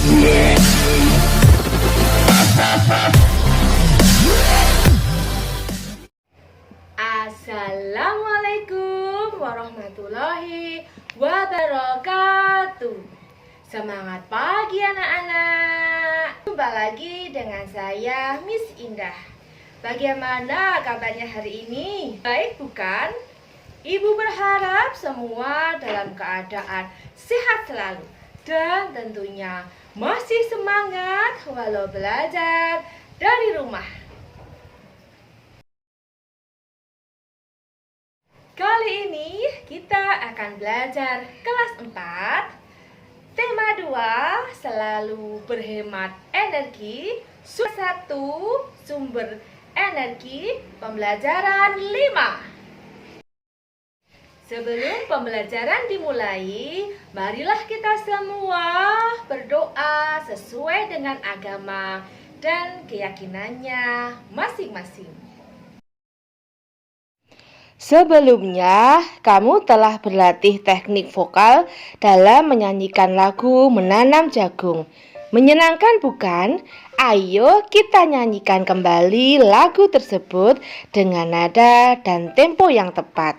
Assalamualaikum warahmatullahi wabarakatuh. Semangat pagi anak-anak. Jumpa lagi dengan saya Miss Indah. Bagaimana kabarnya hari ini? Baik bukan? Ibu berharap semua dalam keadaan sehat selalu dan tentunya masih semangat walau belajar dari rumah. Kali ini kita akan belajar kelas 4, tema 2, selalu berhemat energi, 1, sumber energi, pembelajaran 5. Sebelum pembelajaran dimulai, marilah kita semua berdoa sesuai dengan agama dan keyakinannya masing-masing. Sebelumnya, kamu telah berlatih teknik vokal dalam menyanyikan lagu Menanam Jagung. Menyenangkan bukan? Ayo kita nyanyikan kembali lagu tersebut dengan nada dan tempo yang tepat.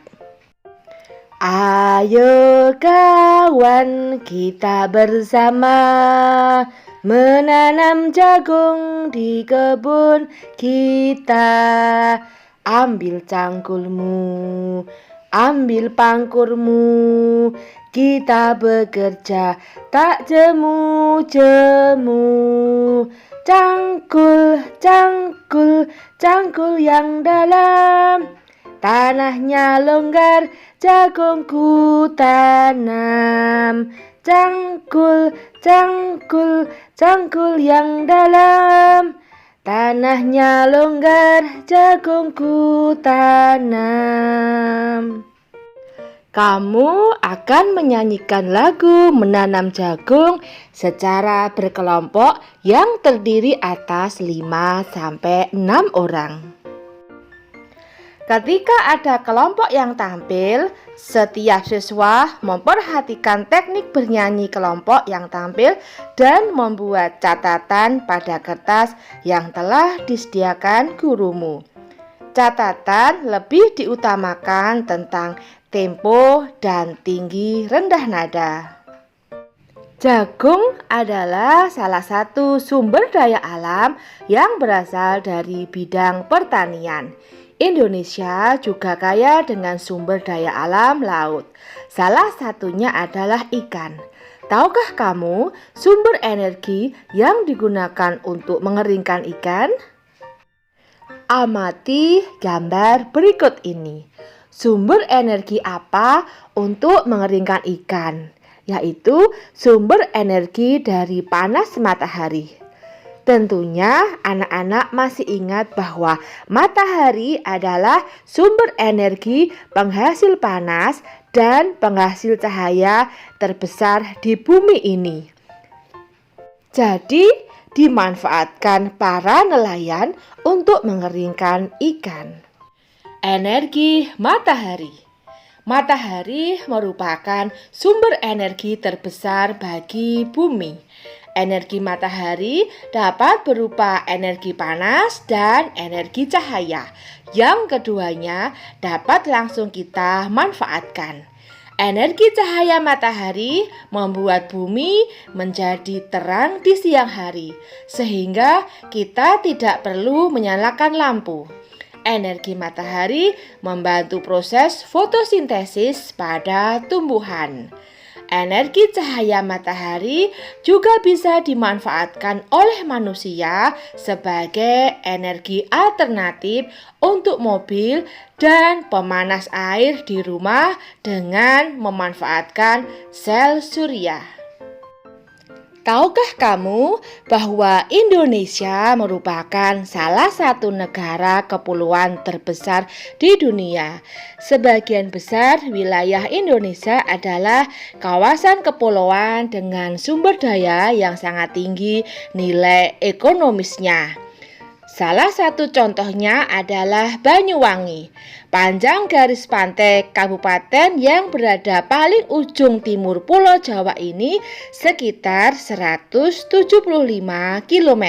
Ayo kawan, kita bersama menanam jagung di kebun kita. Ambil cangkulmu, ambil pangkurmu, kita bekerja tak jemu-jemu. Cangkul, cangkul, cangkul yang dalam, tanahnya longgar, jagungku tanam. Cangkul, cangkul, cangkul yang dalam, tanahnya longgar, jagungku tanam. Kamu akan menyanyikan lagu Menanam Jagung secara berkelompok yang terdiri atas 5-6 orang. Ketika ada kelompok yang tampil, setiap siswa memperhatikan teknik bernyanyi kelompok yang tampil dan membuat catatan pada kertas yang telah disediakan gurumu. Catatan lebih diutamakan tentang tempo dan tinggi rendah nada. Jagung adalah salah satu sumber daya alam yang berasal dari bidang pertanian. Indonesia juga kaya dengan sumber daya alam laut. Salah satunya adalah ikan. Tahukah kamu sumber energi yang digunakan untuk mengeringkan ikan? Amati gambar berikut ini. Sumber energi apa untuk mengeringkan ikan? Yaitu sumber energi dari panas matahari. Tentunya anak-anak masih ingat bahwa matahari adalah sumber energi penghasil panas dan penghasil cahaya terbesar di bumi ini. Jadi, dimanfaatkan para nelayan untuk mengeringkan ikan. Energi matahari. Matahari merupakan sumber energi terbesar bagi bumi. Energi matahari dapat berupa energi panas dan energi cahaya. Yang keduanya dapat langsung kita manfaatkan. Energi cahaya matahari membuat bumi menjadi terang di siang hari, sehingga kita tidak perlu menyalakan lampu. Energi matahari membantu proses fotosintesis pada tumbuhan. Energi cahaya matahari juga bisa dimanfaatkan oleh manusia sebagai energi alternatif untuk mobil dan pemanas air di rumah dengan memanfaatkan sel surya. Tahukah kamu bahwa Indonesia merupakan salah satu negara kepulauan terbesar di dunia? Sebagian besar wilayah Indonesia adalah kawasan kepulauan dengan sumber daya yang sangat tinggi nilai ekonomisnya. Salah satu contohnya adalah Banyuwangi. Panjang garis pantai kabupaten yang berada paling ujung timur Pulau Jawa ini sekitar 175 km.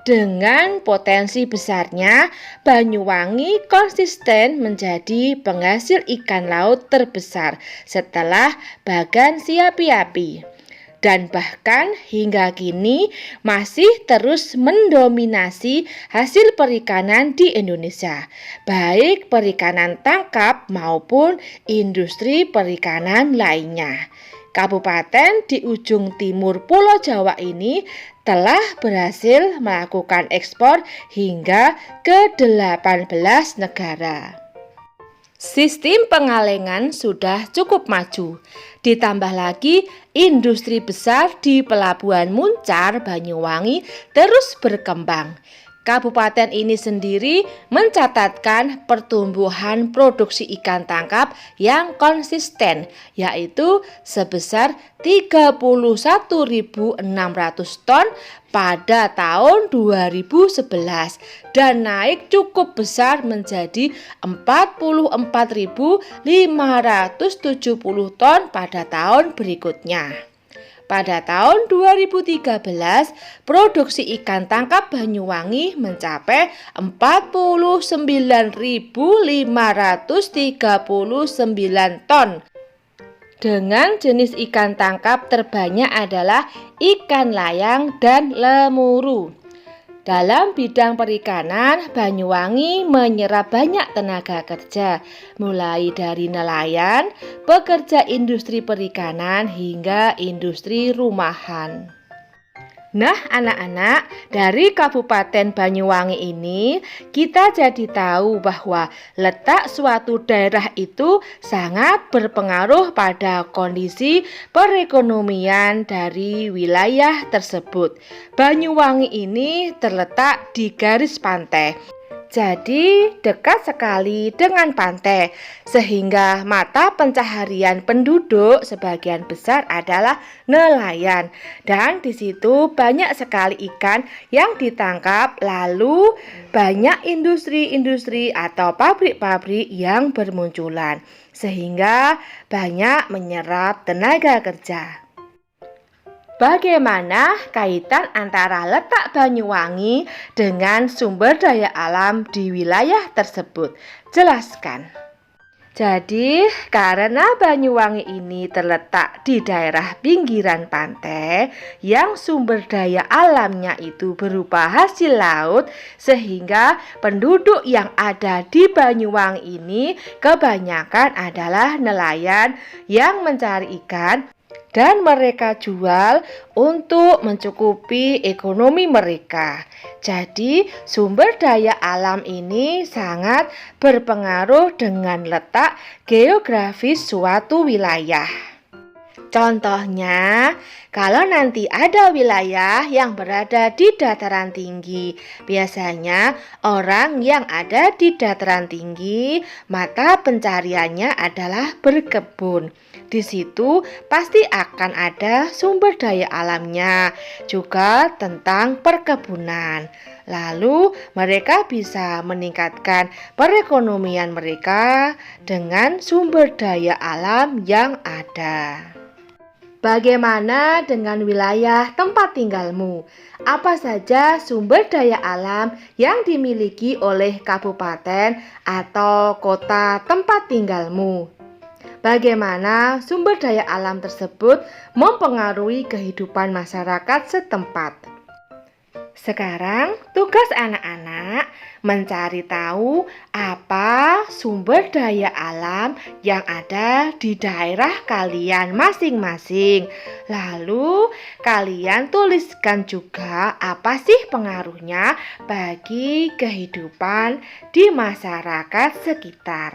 Dengan potensi besarnya, Banyuwangi konsisten menjadi penghasil ikan laut terbesar setelah Bagan Siapi-api. Dan bahkan hingga kini masih terus mendominasi hasil perikanan di Indonesia, baik perikanan tangkap maupun industri perikanan lainnya. Kabupaten di ujung timur Pulau Jawa ini telah berhasil melakukan ekspor hingga ke 18 negara. Sistem pengalengan sudah cukup maju. Ditambah lagi industri besar di Pelabuhan Muncar Banyuwangi terus berkembang. Kabupaten ini sendiri mencatatkan pertumbuhan produksi ikan tangkap yang konsisten, yaitu sebesar 31.600 ton pada tahun 2011 dan naik cukup besar menjadi 44.570 ton pada tahun berikutnya. Pada tahun 2013, produksi ikan tangkap Banyuwangi mencapai 49.539 ton. Dengan jenis ikan tangkap terbanyak adalah ikan layang dan lemuru. Dalam bidang perikanan, Banyuwangi menyerap banyak tenaga kerja, mulai dari nelayan, pekerja industri perikanan, hingga industri rumahan. Nah, anak-anak, dari Kabupaten Banyuwangi ini kita jadi tahu bahwa letak suatu daerah itu sangat berpengaruh pada kondisi perekonomian dari wilayah tersebut. Banyuwangi ini terletak di garis pantai, jadi dekat sekali dengan pantai, sehingga mata pencaharian penduduk sebagian besar adalah nelayan. Dan di situ banyak sekali ikan yang ditangkap, lalu banyak industri-industri atau pabrik-pabrik yang bermunculan, sehingga banyak menyerap tenaga kerja. Bagaimana kaitan antara letak Banyuwangi dengan sumber daya alam di wilayah tersebut? Jelaskan. Jadi, karena Banyuwangi ini terletak di daerah pinggiran pantai yang sumber daya alamnya itu berupa hasil laut, sehingga penduduk yang ada di Banyuwangi ini kebanyakan adalah nelayan yang mencari ikan dan mereka jual untuk mencukupi ekonomi mereka. Jadi, sumber daya alam ini sangat berpengaruh dengan letak geografis suatu wilayah. Contohnya, kalau nanti ada wilayah yang berada di dataran tinggi, biasanya orang yang ada di dataran tinggi, mata pencariannya adalah berkebun. Di situ pasti akan ada sumber daya alamnya, juga tentang perkebunan. Lalu mereka bisa meningkatkan perekonomian mereka dengan sumber daya alam yang ada. Bagaimana dengan wilayah tempat tinggalmu? Apa saja sumber daya alam yang dimiliki oleh kabupaten atau kota tempat tinggalmu? Bagaimana sumber daya alam tersebut mempengaruhi kehidupan masyarakat setempat? Sekarang tugas anak-anak mencari tahu apa sumber daya alam yang ada di daerah kalian masing-masing. Lalu kalian tuliskan juga apa sih pengaruhnya bagi kehidupan di masyarakat sekitar.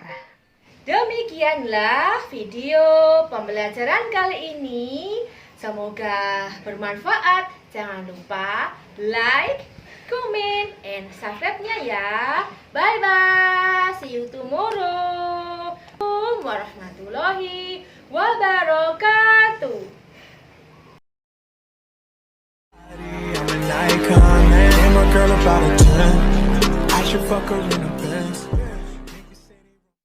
Demikianlah video pembelajaran kali ini. Semoga bermanfaat. Jangan lupa like, comment, and subscribe-nya ya. Bye-bye. See you tomorrow. Warahmatullahi wabarakatuh. I'm an icon, man, and my girl about a 10. should fuck her in a Benz.